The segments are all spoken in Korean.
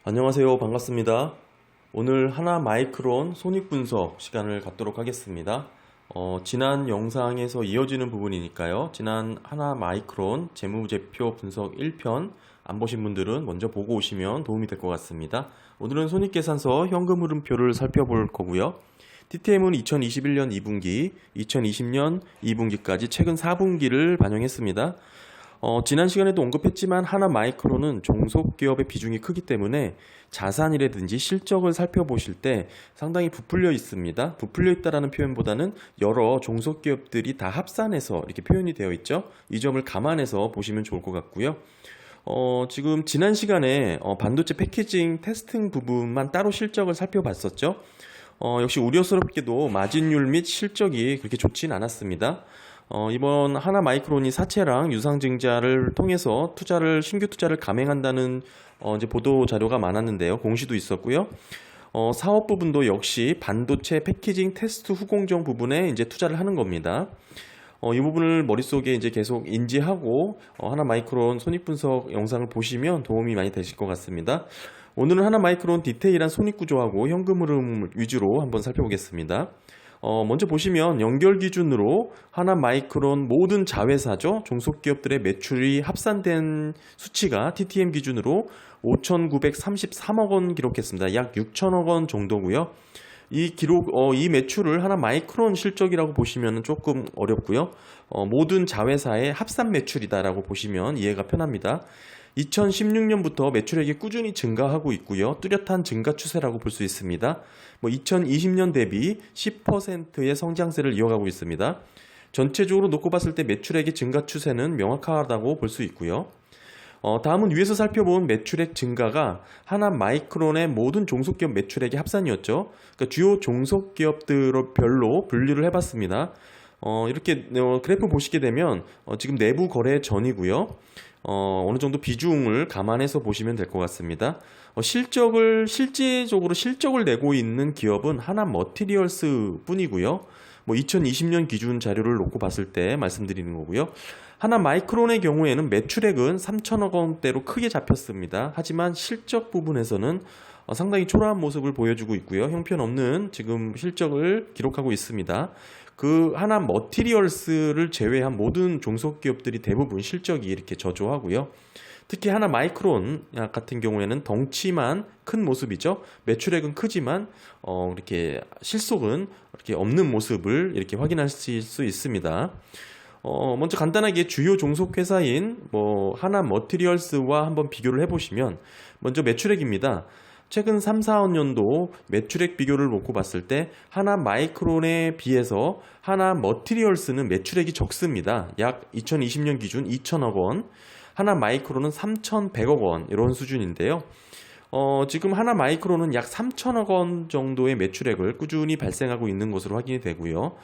안녕하세요. 반갑습니다. 오늘 하나마이크론 손익분석 시간을 갖도록 하겠습니다. 지난 영상에서 이어지는 부분이니까요. 지난 하나마이크론 재무제표 분석 1편 안 보신 분들은 먼저 보고 오시면 도움이 될 것 같습니다. 오늘은 손익계산서 현금흐름표를 살펴볼 거고요. TTM은 2021년 2분기, 2020년 2분기까지 최근 4분기를 반영했습니다. 지난 시간에도 언급했지만 하나마이크론은 종속기업의 비중이 크기 때문에 자산이라든지 실적을 살펴보실 때 상당히 부풀려 있습니다. 부풀려 있다라는 표현보다는 여러 종속기업들이 다 합산해서 이렇게 표현이 되어 있죠. 이 점을 감안해서 보시면 좋을 것 같고요. 지금 지난 시간에 반도체 패키징 테스팅 부분만 따로 실적을 살펴봤었죠. 역시 우려스럽게도 마진율 및 실적이 그렇게 좋진 않았습니다. 이번 하나마이크론이 사채랑 유상증자를 통해서 신규 투자를 감행한다는 이제 보도 자료가 많았는데요. 공시도 있었고요. 사업 부분도 역시 반도체 패키징 테스트 후공정 부분에 이제 투자를 하는 겁니다. 이 부분을 머릿속에 이제 계속 인지하고 하나마이크론 손익분석 영상을 보시면 도움이 많이 되실 것 같습니다. 오늘은 하나마이크론 디테일한 손익구조하고 현금 흐름 위주로 한번 살펴보겠습니다. 먼저 보시면 연결 기준으로 하나마이크론 모든 자회사죠. 종속기업들의 매출이 합산된 수치가 TTM 기준으로 5,933억 원 기록했습니다. 약 6천억 원 정도고요. 이 매출을 하나마이크론 실적이라고 보시면 조금 어렵고요. 모든 자회사의 합산 매출이다라고 보시면 이해가 편합니다. 2016년부터 매출액이 꾸준히 증가하고 있고요. 뚜렷한 증가 추세라고 볼 수 있습니다. 2020년 대비 10%의 성장세를 이어가고 있습니다. 전체적으로 놓고 봤을 때 매출액의 증가 추세는 명확하다고 볼 수 있고요. 다음은 위에서 살펴본 매출액 증가가 하나마이크론의 모든 종속기업 매출액의 합산이었죠. 그러니까 주요 종속기업들별로 분류를 해봤습니다. 이렇게 그래프 보시게 되면 지금 내부 거래 전이고요. 어느 정도 비중을 감안해서 보시면 될 것 같습니다. 실질적으로 실적을 내고 있는 기업은 하나머티리얼스 뿐이고요. 2020년 기준 자료를 놓고 봤을 때 말씀드리는 거고요. 하나마이크론의 경우에는 매출액은 3천억 원대로 크게 잡혔습니다. 하지만 실적 부분에서는 상당히 초라한 모습을 보여주고 있고요. 형편없는 지금 실적을 기록하고 있습니다. 그 하나머티리얼스를 제외한 모든 종속기업들이 대부분 실적이 이렇게 저조하고요. 특히 하나마이크론 같은 경우에는 덩치만 큰 모습이죠. 매출액은 크지만 이렇게 실속은 이렇게 없는 모습을 이렇게 확인하실 수 있습니다. 먼저 간단하게 주요 종속회사인 하나머티리얼스와 한번 비교를 해보시면 먼저 매출액입니다. 최근 3, 4년도 매출액 비교를 놓고 봤을 때 하나마이크론에 비해서 하나머티리얼스는 매출액이 적습니다. 약 2020년 기준 2천억 원, 하나마이크론은 3,100억 원 이런 수준인데요. 지금 하나마이크론은 약 3천억 원 정도의 매출액을 꾸준히 발생하고 있는 것으로 확인이 되고요.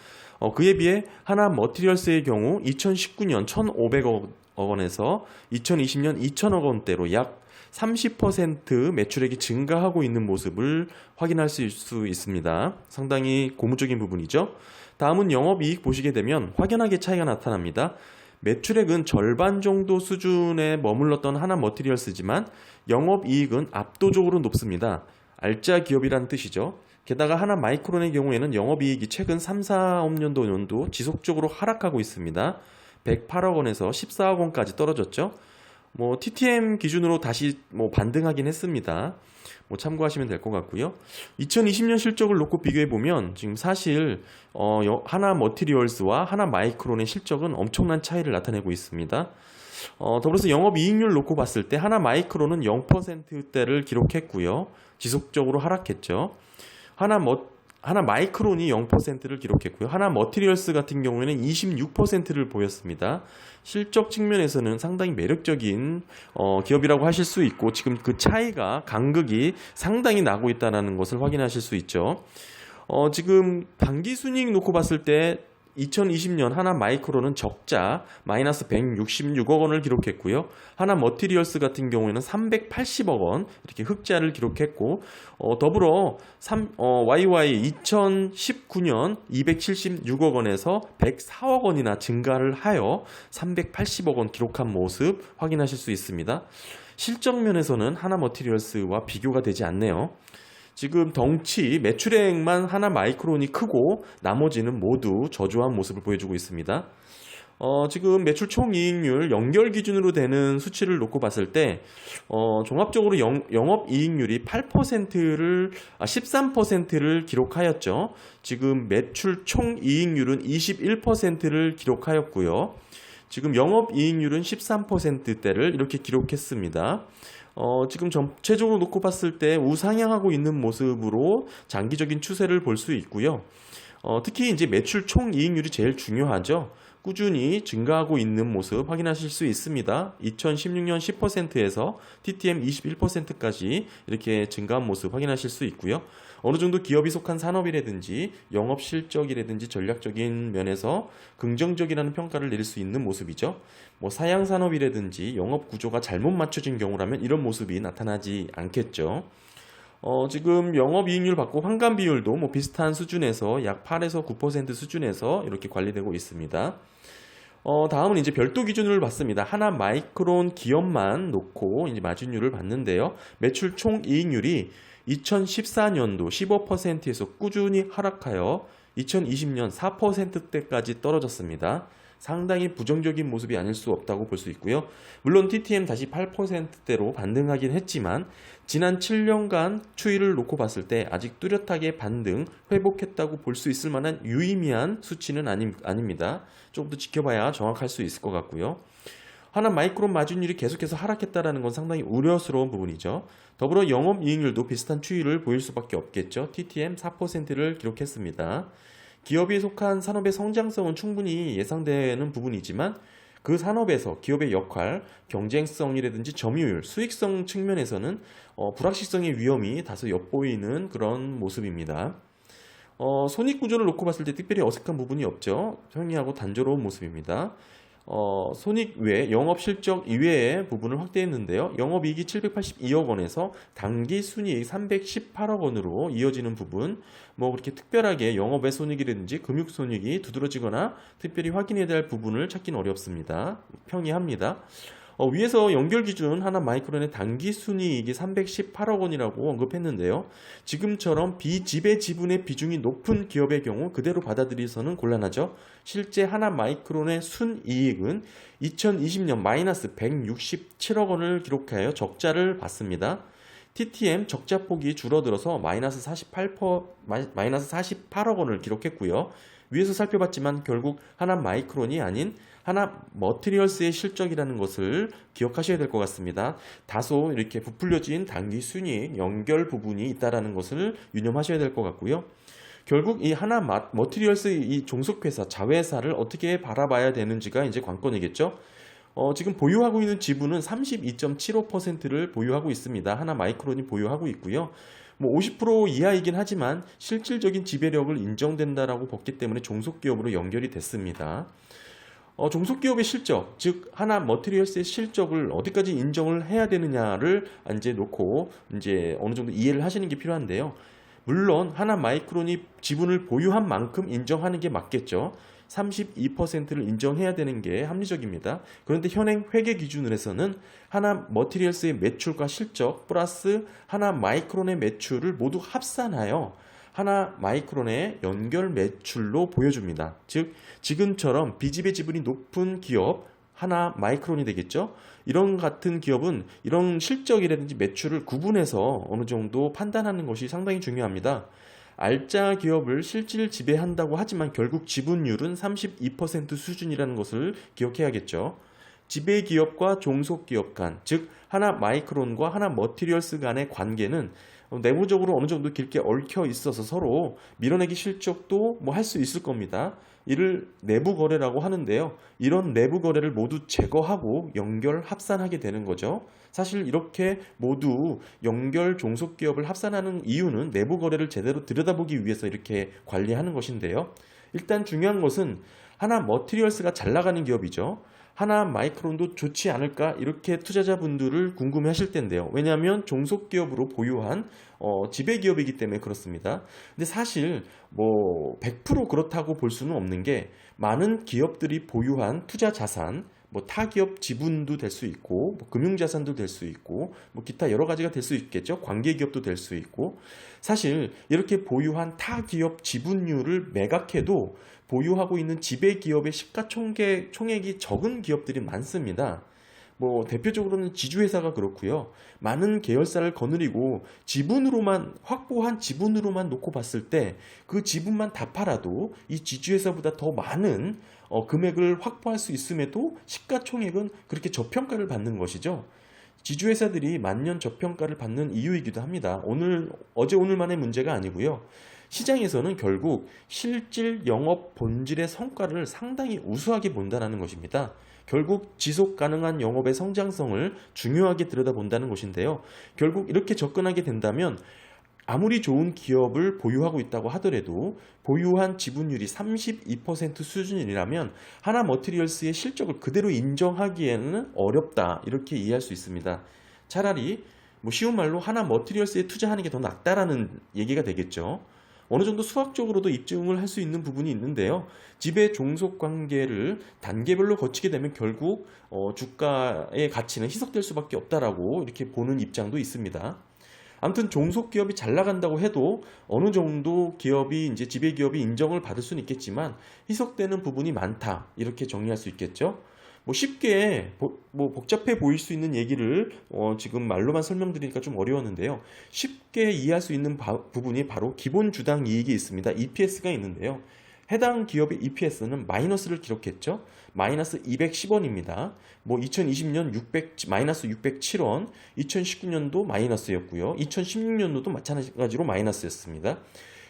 그에 비해 하나머티리얼스의 경우 2019년 1,500억 원에서 2020년 2천억 원대로 약 30% 매출액이 증가하고 있는 모습을 확인할 수 있습니다. 상당히 고무적인 부분이죠. 다음은 영업이익 보시게 되면 확연하게 차이가 나타납니다. 매출액은 절반 정도 수준에 머물렀던 하나머티리얼스지만 영업이익은 압도적으로 높습니다. 알짜 기업이라는 뜻이죠. 게다가 하나마이크론의 경우에는 영업이익이 최근 3, 4년도 지속적으로 하락하고 있습니다. 108억 원에서 14억 원까지 떨어졌죠. TTM 기준으로 다시 반등하긴 했습니다. 참고하시면 될 것 같고요. 2020년 실적을 놓고 비교해보면 지금 사실 하나머티리얼스와 하나마이크론의 실적은 엄청난 차이를 나타내고 있습니다. 더불어서 영업이익률 놓고 봤을 때 하나마이크론은 0%대를 기록했고요. 지속적으로 하락했죠. 하나마이크론이 0%를 기록했고요. 하나머티리얼스 같은 경우에는 26%를 보였습니다. 실적 측면에서는 상당히 매력적인 기업이라고 하실 수 있고 지금 그 차이가 간극이 상당히 나고 있다는 것을 확인하실 수 있죠. 지금 반기순이익 놓고 봤을 때 2020년 하나마이크론은 적자 마이너스 166억 원을 기록했고요. 하나머티리얼스 같은 경우에는 380억 원 이렇게 흑자를 기록했고 더불어 YY 2019년 276억 원에서 104억 원이나 증가를 하여 380억 원 기록한 모습 확인하실 수 있습니다. 실적 면에서는 하나머티리얼스와 비교가 되지 않네요. 지금 덩치, 매출액만 하나마이크론이 크고 나머지는 모두 저조한 모습을 보여주고 있습니다. 지금 매출 총이익률 연결 기준으로 되는 수치를 놓고 봤을 때 종합적으로 영업이익률이 13%를 기록하였죠. 지금 매출 총이익률은 21%를 기록하였고요. 지금 영업이익률은 13%대를 이렇게 기록했습니다. 지금 전체적으로 놓고 봤을 때 우상향하고 있는 모습으로 장기적인 추세를 볼 수 있고요. 특히 이제 매출 총이익률이 제일 중요하죠. 꾸준히 증가하고 있는 모습 확인하실 수 있습니다. 2016년 10%에서 TTM 21%까지 이렇게 증가한 모습 확인하실 수 있고요. 어느 정도 기업이 속한 산업이라든지 영업 실적이라든지 전략적인 면에서 긍정적이라는 평가를 내릴 수 있는 모습이죠. 뭐 사양 산업이라든지 영업 구조가 잘못 맞춰진 경우라면 이런 모습이 나타나지 않겠죠. 지금 영업이익률 받고 환간 비율도 뭐 비슷한 수준에서 약 8에서 9% 수준에서 이렇게 관리되고 있습니다. 다음은 이제 별도 기준을 봤습니다. 하나마이크론 기업만 놓고 이제 마진율을 봤는데요. 매출 총이익률이 2014년도 15%에서 꾸준히 하락하여 2020년 4%대까지 떨어졌습니다. 상당히 부정적인 모습이 아닐 수 없다고 볼 수 있고요. 물론 TTM 다시 8%대로 반등하긴 했지만 지난 7년간 추이를 놓고 봤을 때 아직 뚜렷하게 반등, 회복했다고 볼 수 있을 만한 유의미한 수치는 아닙니다. 조금 더 지켜봐야 정확할 수 있을 것 같고요. 하나마이크론 마진율이 계속해서 하락했다는 건 상당히 우려스러운 부분이죠. 더불어 영업이익률도 비슷한 추이를 보일 수밖에 없겠죠. TTM 4%를 기록했습니다. 기업이 속한 산업의 성장성은 충분히 예상되는 부분이지만 그 산업에서 기업의 역할, 경쟁성이라든지 점유율, 수익성 측면에서는 불확실성의 위험이 다소 엿보이는 그런 모습입니다. 손익 구조를 놓고 봤을 때 특별히 어색한 부분이 없죠. 평이하고 단조로운 모습입니다. 손익 외 영업 실적 이외의 부분을 확대했는데요. 영업이익이 782억 원에서 당기 순이익 318억 원으로 이어지는 부분, 뭐 그렇게 특별하게 영업의 손익이라든지 금융 손익이 두드러지거나 특별히 확인해야 될 부분을 찾기는 어렵습니다. 평이합니다. 위에서 연결 기준 하나마이크론의 당기 순이익이 318억 원이라고 언급했는데요. 지금처럼 비지배 지분의 비중이 높은 기업의 경우 그대로 받아들이서는 곤란하죠. 실제 하나마이크론의 순이익은 2020년 마이너스 167억 원을 기록하여 적자를 봤습니다. TTM 적자폭이 줄어들어서 마이너스 48억 원을 기록했고요. 위에서 살펴봤지만 결국 하나마이크론이 아닌 하나머티리얼스의 실적이라는 것을 기억하셔야 될 것 같습니다. 다소 이렇게 부풀려진 당기 순이익 연결 부분이 있다는 것을 유념하셔야 될 것 같고요. 결국 이 하나머티리얼스 이 종속회사 자회사를 어떻게 바라봐야 되는지가 이제 관건이겠죠. 지금 보유하고 있는 지분은 32.75%를 보유하고 있습니다. 하나마이크론이 보유하고 있고요. 뭐 50% 이하이긴 하지만 실질적인 지배력을 인정된다라고 봤기 때문에 종속기업으로 연결이 됐습니다. 종속기업의 실적, 즉 하나머티리얼스의 실적을 어디까지 인정을 해야 되느냐를 이제 놓고 이제 어느 정도 이해를 하시는 게 필요한데요. 물론 하나마이크론이 지분을 보유한 만큼 인정하는 게 맞겠죠. 32%를 인정해야 되는 게 합리적입니다. 그런데 현행 회계 기준으로 해서는 하나머티리얼스의 매출과 실적 플러스 하나마이크론의 매출을 모두 합산하여 하나마이크론의 연결 매출로 보여줍니다. 즉 지금처럼 비지배 지분이 높은 기업 하나마이크론이 되겠죠. 이런 같은 기업은 이런 실적이라든지 매출을 구분해서 어느 정도 판단하는 것이 상당히 중요합니다. 알짜 기업을 실질 지배한다고 하지만 결국 지분율은 32% 수준이라는 것을 기억해야겠죠. 지배 기업과 종속 기업 간, 즉 하나마이크론과 하나머티리얼스 간의 관계는 내부적으로 어느 정도 깊게 얽혀 있어서 서로 밀어내기 실적도 뭐 할 수 있을 겁니다. 이를 내부 거래라고 하는데요. 이런 내부 거래를 모두 제거하고 연결 합산하게 되는 거죠. 사실 이렇게 모두 연결 종속 기업을 합산하는 이유는 내부 거래를 제대로 들여다보기 위해서 이렇게 관리하는 것인데요. 일단 중요한 것은 하나머티리얼스가 잘 나가는 기업이죠. 하나마이크론도 좋지 않을까 이렇게 투자자분들을 궁금해 하실 텐데요. 왜냐하면 종속기업으로 보유한 지배기업이기 때문에 그렇습니다. 근데 사실 뭐 100% 그렇다고 볼 수는 없는 게 많은 기업들이 보유한 투자 자산, 뭐 타기업 지분도 될 수 있고, 뭐 금융자산도 될 수 있고, 뭐 기타 여러 가지가 될 수 있겠죠. 관계기업도 될 수 있고. 사실 이렇게 보유한 타기업 지분율을 매각해도 보유하고 있는 지배기업의 시가총액이 적은 기업들이 많습니다. 뭐 대표적으로는 지주회사가 그렇고요. 많은 계열사를 거느리고 지분으로만 확보한 지분으로만 놓고 봤을 때 그 지분만 다 팔아도 이 지주회사보다 더 많은 금액을 확보할 수 있음에도 시가총액은 그렇게 저평가를 받는 것이죠. 지주회사들이 만년 저평가를 받는 이유이기도 합니다. 어제 오늘만의 문제가 아니고요. 시장에서는 결국 실질 영업 본질의 성과를 상당히 우수하게 본다는 것입니다. 결국 지속 가능한 영업의 성장성을 중요하게 들여다본다는 것인데요. 결국 이렇게 접근하게 된다면 아무리 좋은 기업을 보유하고 있다고 하더라도 보유한 지분율이 32% 수준이라면 하나 머티리얼스의 실적을 그대로 인정하기에는 어렵다, 이렇게 이해할 수 있습니다. 차라리 뭐 쉬운 말로 하나 머티리얼스에 투자하는 게 더 낫다라는 얘기가 되겠죠. 어느 정도 수학적으로도 입증을 할 수 있는 부분이 있는데요. 지배 종속 관계를 단계별로 거치게 되면 결국 주가의 가치는 희석될 수밖에 없다라고 이렇게 보는 입장도 있습니다. 아무튼 종속 기업이 잘 나간다고 해도 어느 정도 기업이 이제 지배 기업이 인정을 받을 수는 있겠지만 희석되는 부분이 많다, 이렇게 정리할 수 있겠죠. 뭐 쉽게 복잡해 보일 수 있는 얘기를 지금 말로만 설명드리니까 좀 어려웠는데요. 쉽게 이해할 수 있는 부분이 바로 기본 주당 이익이 있습니다. EPS가 있는데요. 해당 기업의 EPS는 마이너스를 기록했죠. 마이너스 210원입니다. 뭐 2020년 마이너스 607원, 2019년도 마이너스였고요. 2016년도도 마찬가지로 마이너스였습니다.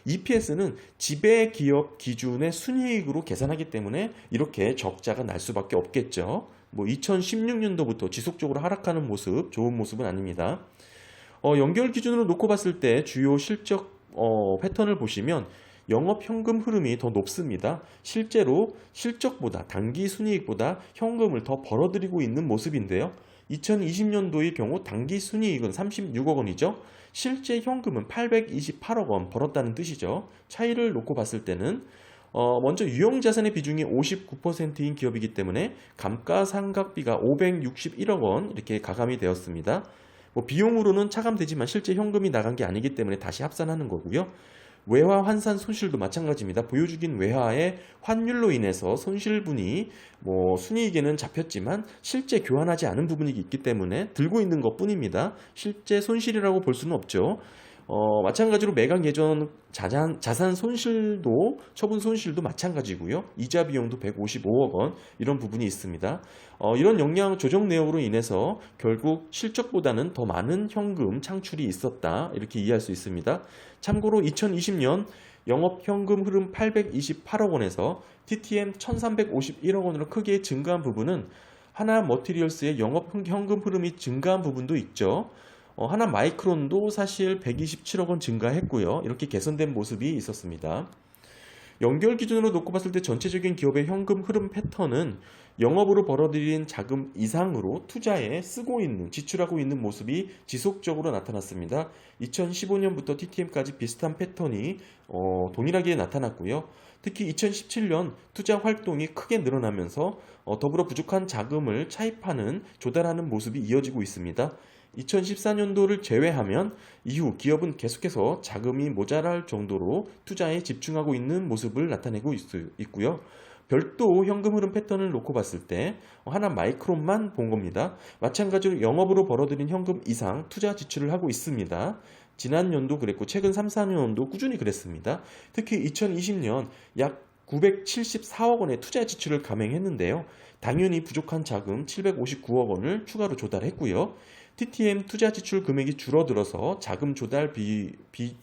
EPS는 지배 기업 기준의 순이익으로 계산하기 때문에 이렇게 적자가 날 수밖에 없겠죠. 뭐 2016년도부터 지속적으로 하락하는 모습, 좋은 모습은 아닙니다. 연결 기준으로 놓고 봤을 때 주요 실적 패턴을 보시면 영업 현금 흐름이 더 높습니다. 실제로 실적보다 단기 순이익보다 현금을 더 벌어들이고 있는 모습인데요. 2020년도의 경우 단기 순이익은 36억 원이죠. 실제 현금은 828억 원 벌었다는 뜻이죠. 차이를 놓고 봤을 때는 먼저 유형자산의 비중이 59%인 기업이기 때문에 감가상각비가 561억 원 이렇게 가감이 되었습니다. 뭐 비용으로는 차감되지만 실제 현금이 나간 게 아니기 때문에 다시 합산하는 거고요. 외화 환산 손실도 마찬가지입니다. 보유주긴 외화의 환율로 인해서 손실분이 뭐 순이익에는 잡혔지만 실제 교환하지 않은 부분이 있기 때문에 들고 있는 것 뿐입니다. 실제 손실이라고 볼 수는 없죠. 마찬가지로 매각 예전 자산 손실도, 처분 손실도 마찬가지고요. 이자 비용도 155억 원, 이런 부분이 있습니다. 이런 영향 조정 내역으로 인해서 결국 실적보다는 더 많은 현금 창출이 있었다, 이렇게 이해할 수 있습니다. 참고로 2020년 영업 현금 흐름 828억 원에서 TTM 1351억 원으로 크게 증가한 부분은 하나 머티리얼스의 영업 현금 흐름이 증가한 부분도 있죠. 하나 마이크론도 사실 127억 원 증가했고요. 이렇게 개선된 모습이 있었습니다. 연결 기준으로 놓고 봤을 때 전체적인 기업의 현금 흐름 패턴은 영업으로 벌어들인 자금 이상으로 투자에 쓰고 있는, 지출하고 있는 모습이 지속적으로 나타났습니다. 2015년부터 TTM까지 비슷한 패턴이 동일하게 나타났고요. 특히 2017년 투자 활동이 크게 늘어나면서 더불어 부족한 자금을 차입하는, 조달하는 모습이 이어지고 있습니다. 2014년도를 제외하면 이후 기업은 계속해서 자금이 모자랄 정도로 투자에 집중하고 있는 모습을 나타내고 있고요. 별도 현금 흐름 패턴을 놓고 봤을 때 하나 마이크론만 본 겁니다. 마찬가지로 영업으로 벌어들인 현금 이상 투자 지출을 하고 있습니다. 지난 연도 그랬고 최근 3, 4년도 꾸준히 그랬습니다. 특히 2020년 약 974억 원의 투자 지출을 감행했는데요. 당연히 부족한 자금 759억 원을 추가로 조달했고요. TTM 투자 지출 금액이 줄어들어서 자금 조달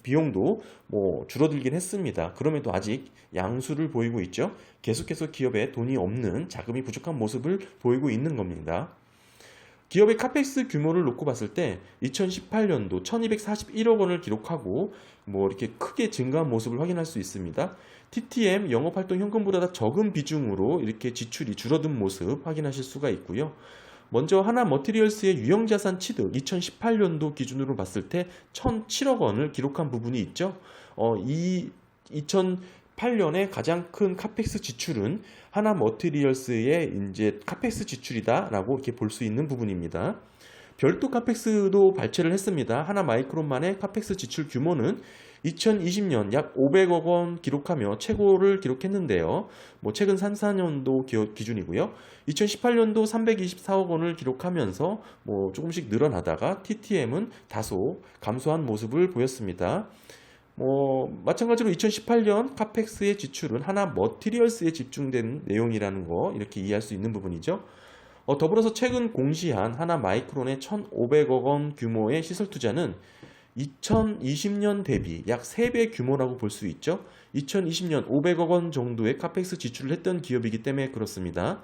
비용도 줄어들긴 했습니다. 그럼에도 아직 양수를 보이고 있죠. 계속해서 기업에 돈이 없는, 자금이 부족한 모습을 보이고 있는 겁니다. 기업의 카펙스 규모를 놓고 봤을 때 2018년도 1241억 원을 기록하고 이렇게 크게 증가한 모습을 확인할 수 있습니다. TTM 영업활동 현금보다 적은 비중으로 이렇게 지출이 줄어든 모습 확인하실 수가 있고요. 먼저 하나 머티리얼스의 유형자산 취득 2018년도 기준으로 봤을 때 1,007억 원을 기록한 부분이 있죠. 이 2018년에 가장 큰 카펙스 지출은 하나 머티리얼스의 이제 카펙스 지출이다라고 이렇게 볼 수 있는 부분입니다. 별도 카펙스도 발췌를 했습니다. 하나 마이크론만의 카펙스 지출 규모는 2020년 약 500억 원 기록하며 최고를 기록했는데요. 최근 3-4년도 기준이고요. 2018년도 324억 원을 기록하면서 조금씩 늘어나다가 TTM은 다소 감소한 모습을 보였습니다. 마찬가지로 2018년 카펙스의 지출은 하나 머티리얼스에 집중된 내용이라는 거 이렇게 이해할 수 있는 부분이죠. 더불어서 최근 공시한 하나 마이크론의 1,500억 원 규모의 시설 투자는 2020년 대비 약 3배 규모라고 볼 수 있죠. 2020년 500억 원 정도의 카펙스 지출을 했던 기업이기 때문에 그렇습니다.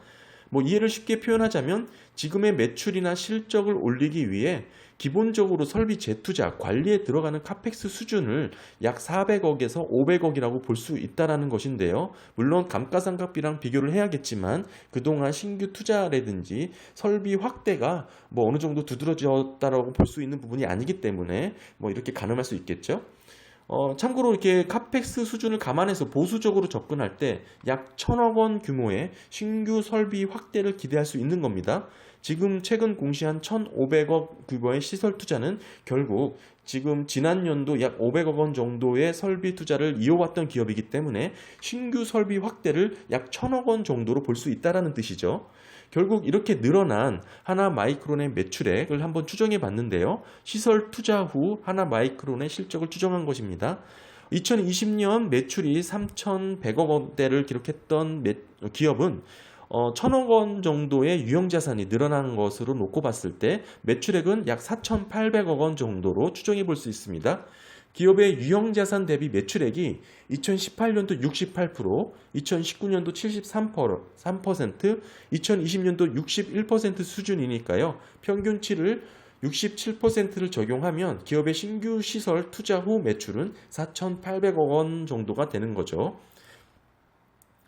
이해를 쉽게 표현하자면 지금의 매출이나 실적을 올리기 위해 기본적으로 설비 재투자, 관리에 들어가는 카펙스 수준을 약 400억에서 500억이라고 볼 수 있다는 것인데요. 물론 감가상각비랑 비교를 해야겠지만 그동안 신규 투자라든지 설비 확대가 어느 정도 두드러졌다라고 볼 수 있는 부분이 아니기 때문에 이렇게 가늠할 수 있겠죠. 참고로 이렇게 카펙스 수준을 감안해서 보수적으로 접근할 때 약 1,000억 원 규모의 신규 설비 확대를 기대할 수 있는 겁니다. 지금 최근 공시한 1,500억 규모의 시설 투자는 결국 지금 지난 연도 약 500억 원 정도의 설비 투자를 이어왔던 기업이기 때문에 신규 설비 확대를 약 1,000억 원 정도로 볼 수 있다는 뜻이죠. 결국 이렇게 늘어난 하나 마이크론의 매출액을 한번 추정해 봤는데요. 시설 투자 후 하나 마이크론의 실적을 추정한 것입니다. 2020년 매출이 3,100억 원대를 기록했던 기업은 1,000억 원 정도의 유형자산이 늘어난 것으로 놓고 봤을 때 매출액은 약 4,800억 원 정도로 추정해 볼 수 있습니다. 기업의 유형자산 대비 매출액이 2018년도 68%, 2019년도 73%, 2020년도 61% 수준이니까요. 평균치를 67%를 적용하면 기업의 신규 시설 투자 후 매출은 4,800억 원 정도가 되는 거죠.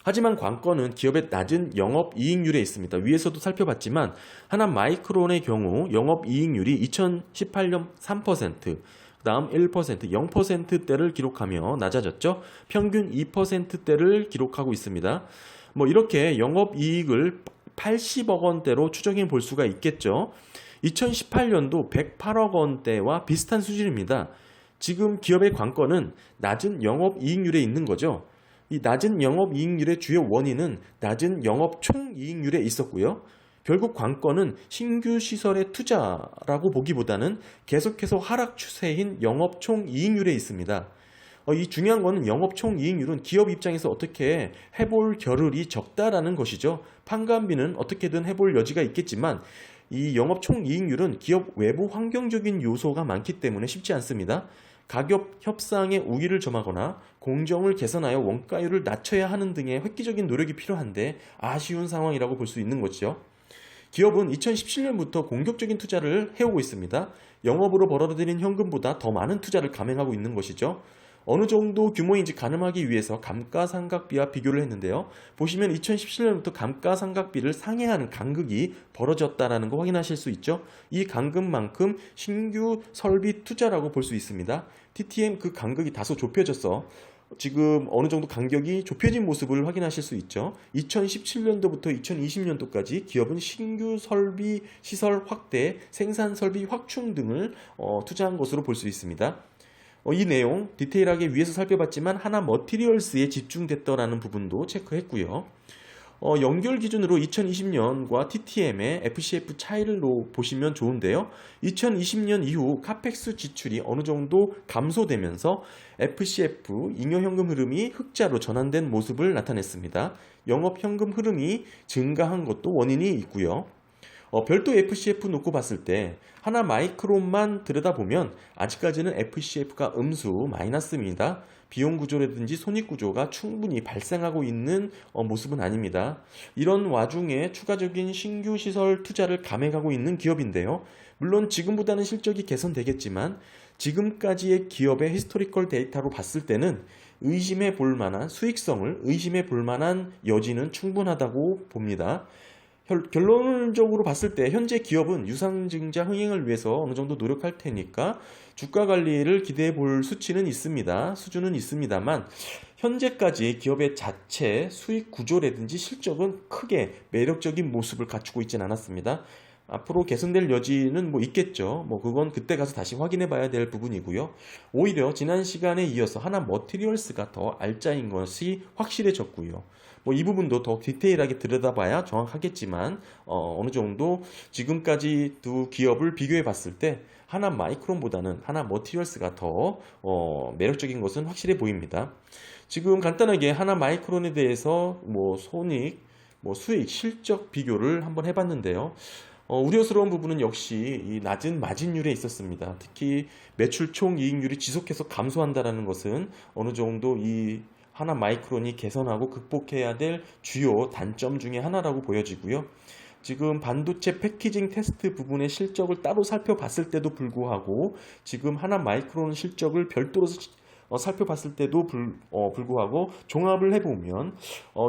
하지만 관건은 기업의 낮은 영업이익률에 있습니다. 위에서도 살펴봤지만 하나 마이크론의 경우 영업이익률이 2018년 3%, 그 다음 1%, 0%대를 기록하며 낮아졌죠. 평균 2%대를 기록하고 있습니다. 이렇게 영업이익을 80억 원대로 추정해 볼 수가 있겠죠. 2018년도 108억 원대와 비슷한 수준입니다. 지금 기업의 관건은 낮은 영업이익률에 있는 거죠. 이 낮은 영업이익률의 주요 원인은 낮은 영업총이익률에 있었고요. 결국 관건은 신규 시설의 투자라고 보기보다는 계속해서 하락 추세인 영업총이익률에 있습니다. 이 중요한 거는 영업총이익률은 기업 입장에서 어떻게 해볼 겨를이 적다라는 것이죠. 판관비는 어떻게든 해볼 여지가 있겠지만 이 영업총이익률은 기업 외부 환경적인 요소가 많기 때문에 쉽지 않습니다. 가격 협상에 우위를 점하거나 공정을 개선하여 원가율을 낮춰야 하는 등의 획기적인 노력이 필요한데 아쉬운 상황이라고 볼 수 있는 거죠. 기업은 2017년부터 공격적인 투자를 해오고 있습니다. 영업으로 벌어들인 현금보다 더 많은 투자를 감행하고 있는 것이죠. 어느 정도 규모인지 가늠하기 위해서 감가상각비와 비교를 했는데요. 보시면 2017년부터 감가상각비를 상회하는 간극이 벌어졌다는 거 확인하실 수 있죠. 이 간극만큼 신규 설비 투자라고 볼 수 있습니다. TTM 그 간극이 다소 좁혀졌어. 지금 어느 정도 간격이 좁혀진 모습을 확인하실 수 있죠. 2017년도부터 2020년도까지 기업은 신규 설비 시설 확대, 생산 설비 확충 등을 투자한 것으로 볼 수 있습니다. 이 내용 디테일하게 위에서 살펴봤지만 하나 머티리얼스에 집중됐더라는 부분도 체크했고요. 연결 기준으로 2020년과 TTM의 FCF 차이를 보시면 좋은데요. 2020년 이후 카펙스 지출이 어느 정도 감소되면서 FCF 잉여현금 흐름이 흑자로 전환된 모습을 나타냈습니다. 영업현금 흐름이 증가한 것도 원인이 있고요. 별도 FCF 놓고 봤을 때 하나 마이크론만 들여다보면 아직까지는 FCF가 음수 마이너스입니다. 비용 구조라든지 손익 구조가 충분히 발생하고 있는 모습은 아닙니다. 이런 와중에 추가적인 신규 시설 투자를 감행하고 있는 기업인데요. 물론 지금보다는 실적이 개선되겠지만 지금까지의 기업의 히스토리컬 데이터로 봤을 때는 의심해 볼 만한 수익성을 의심해 볼 만한 여지는 충분하다고 봅니다. 결론적으로 봤을 때 현재 기업은 유상증자 흥행을 위해서 어느 정도 노력할 테니까 주가 관리를 기대해 볼 수치는 있습니다. 수준은 있습니다만 현재까지 기업의 자체 수익 구조라든지 실적은 크게 매력적인 모습을 갖추고 있지는 않았습니다. 앞으로 개선될 여지는 뭐 있겠죠. 뭐 그건 그때 가서 다시 확인해 봐야 될 부분이고요. 오히려 지난 시간에 이어서 하나 머티리얼스가 더 알짜인 것이 확실해졌고요. 뭐 이 부분도 더 디테일하게 들여다봐야 정확하겠지만 어느 정도 지금까지 두 기업을 비교해 봤을 때 하나 마이크론보다는 하나 머티리얼스가 더 매력적인 것은 확실해 보입니다. 지금 간단하게 하나 마이크론에 대해서 뭐 손익, 뭐 수익, 실적 비교를 한번 해봤는데요. 우려스러운 부분은 역시 이 낮은 마진율에 있었습니다. 특히 매출 총이익률이 지속해서 감소한다는 것은 어느 정도 이 하나 마이크론이 개선하고 극복해야 될 주요 단점 중에 하나라고 보여지고요. 지금 반도체 패키징 테스트 부분의 실적을 따로 살펴봤을 때도 불구하고 지금 하나 마이크론 실적을 별도로 살펴봤을 때도 불구하고 종합을 해보면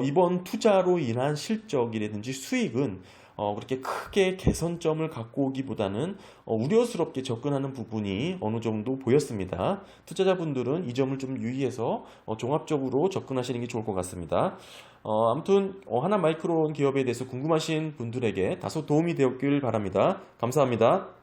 이번 투자로 인한 실적이라든지 수익은 그렇게 크게 개선점을 갖고 오기보다는 우려스럽게 접근하는 부분이 어느 정도 보였습니다. 투자자분들은 이 점을 좀 유의해서 종합적으로 접근하시는 게 좋을 것 같습니다. 아무튼 하나 마이크론 기업에 대해서 궁금하신 분들에게 다소 도움이 되었길 바랍니다. 감사합니다.